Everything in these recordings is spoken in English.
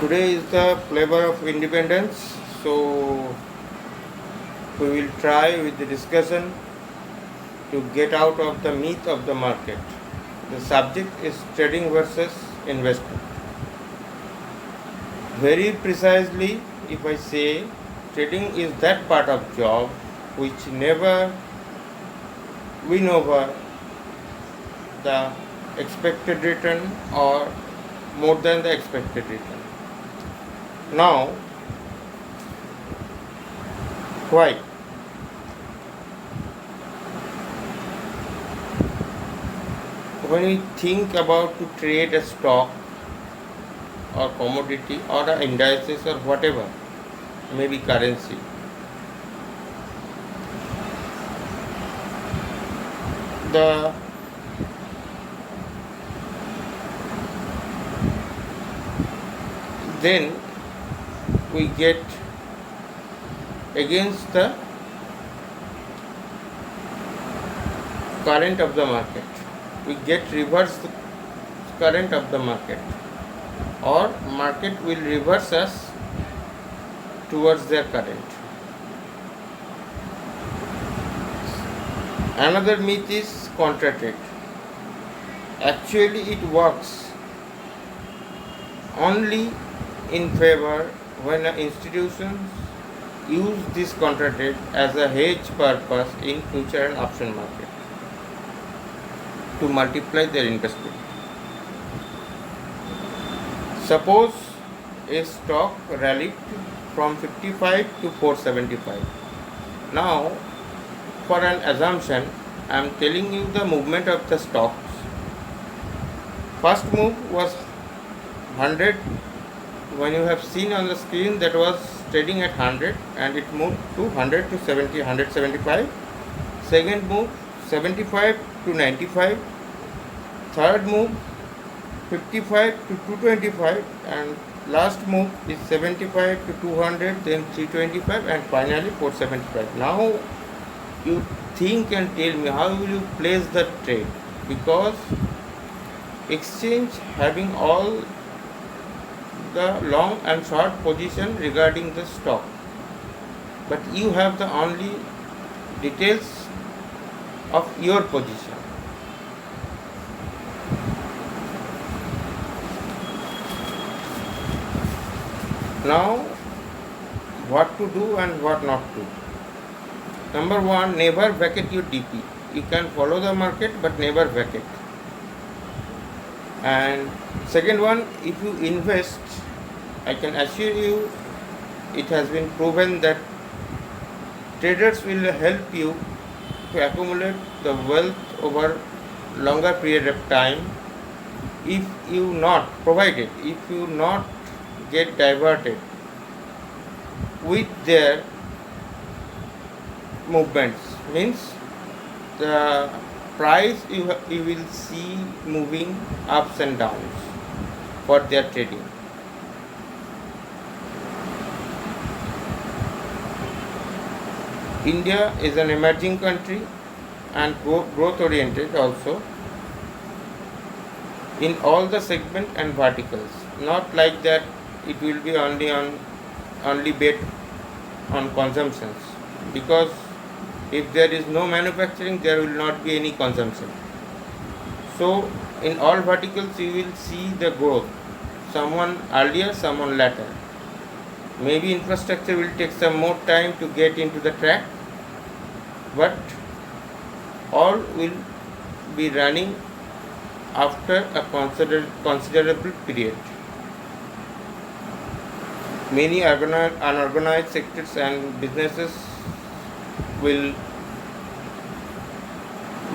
Today is the flavor of independence, so we will try with the discussion to get out of the myth of the market. The subject is trading versus investment. Very precisely, if I say trading is that part of job which never win over the expected return or more than the expected return. Now, why? When we think about to trade a stock or commodity or a indices or whatever, maybe currency, the then we get against the current of the market. We get reverse the current of the market, or market will reverse us towards their current. Another myth is contra trade. Actually, it works only in favor when institutions use this contra trade as a hedge purpose in future and option market to multiply their investment. Suppose a stock rallied from 55 to 475. Now, for an assumption, I am telling you the movement of the stocks. First move was 100. When you have seen on the screen, that was trading at 100 and it moved to 100 to 70, 175. Second move 75 to 95. Third move 55 to 225, and last move is 75 to 200, then 325, and finally 475. Now you think and tell me how will you place the trade, because exchange having all the long and short position regarding the stock, but you have the only details of your position. Now, what to do and what not to. Number one, never vacate your DP. You can follow the market but never vacate. And second one, if you invest, I can assure you, it has been proven that traders will help you to accumulate the wealth over longer period of time if you not provided, if you not get diverted with their movements, means the price you will see moving ups and downs for their trading. India is an emerging country and growth oriented also in all the segment and verticals. Not like that it will be only bet on consumptions, because if there is no manufacturing, there will not be any consumption. So in all verticals you will see the growth, someone earlier, someone later. Maybe infrastructure will take some more time to get into the track, but all will be running after a considerable period. Many unorganized sectors and businesses will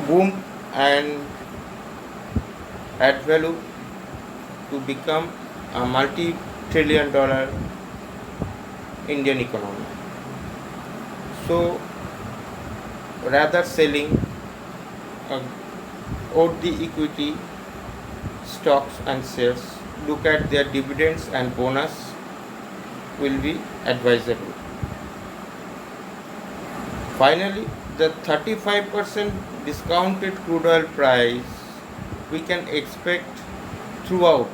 boom and add value to become a multi-trillion dollar Indian economy. So rather selling OD equity stocks and shares, look at their dividends and bonus will be advisable. Finally, the 35% discounted crude oil price we can expect throughout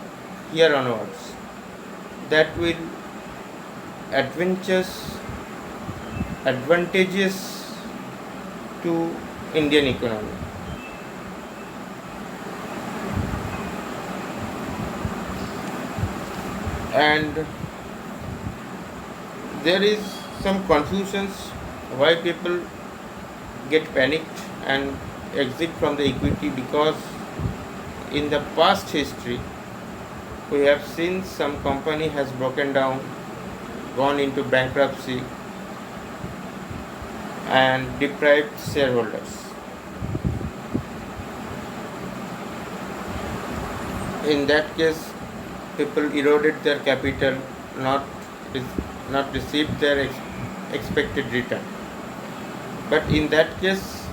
here onwards. that will advantageous to Indian economy. And there is some confusions why people get panicked and exit from the equity, because in the past history we have seen some company has broken down, gone into bankruptcy and deprived shareholders. In that case, people eroded their capital, not not received their expected return. But in that case,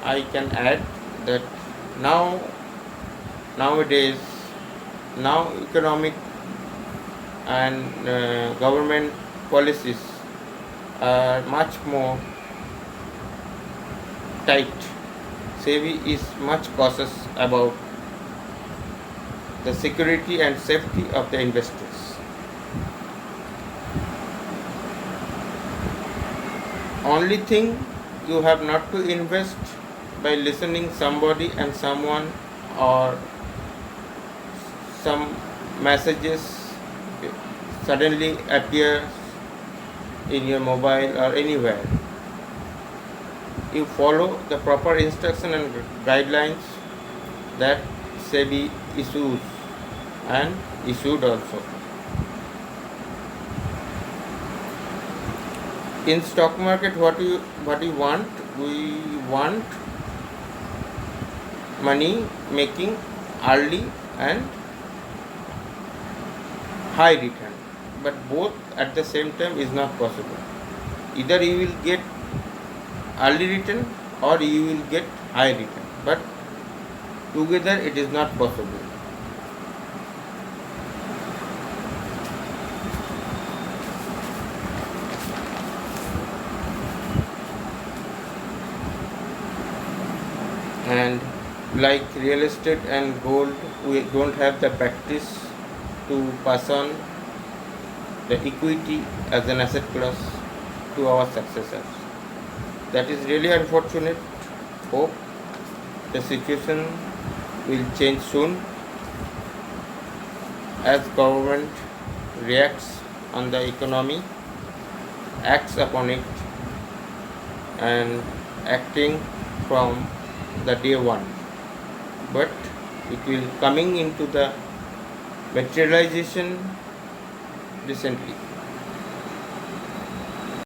I can add that nowadays, now economic and government policies are much more tight. SEBI is much cautious about the security and safety of the investors. Only thing, you have not to invest by listening somebody and someone, or some messages suddenly appear in your mobile or anywhere. You follow the proper instruction and guidelines that SEBI issues and issued also. In stock market, what you want? We want money making early and high return, but both at the same time is not possible. Either you will get early return or you will get high return, but together it is not possible. And like real estate and gold, we don't have the practice to pass on the equity as an asset class to our successors. That is really unfortunate. Hope the situation will change soon as government reacts on the economy, acts upon it, and acting from the day one. But it will coming into the materialization recently.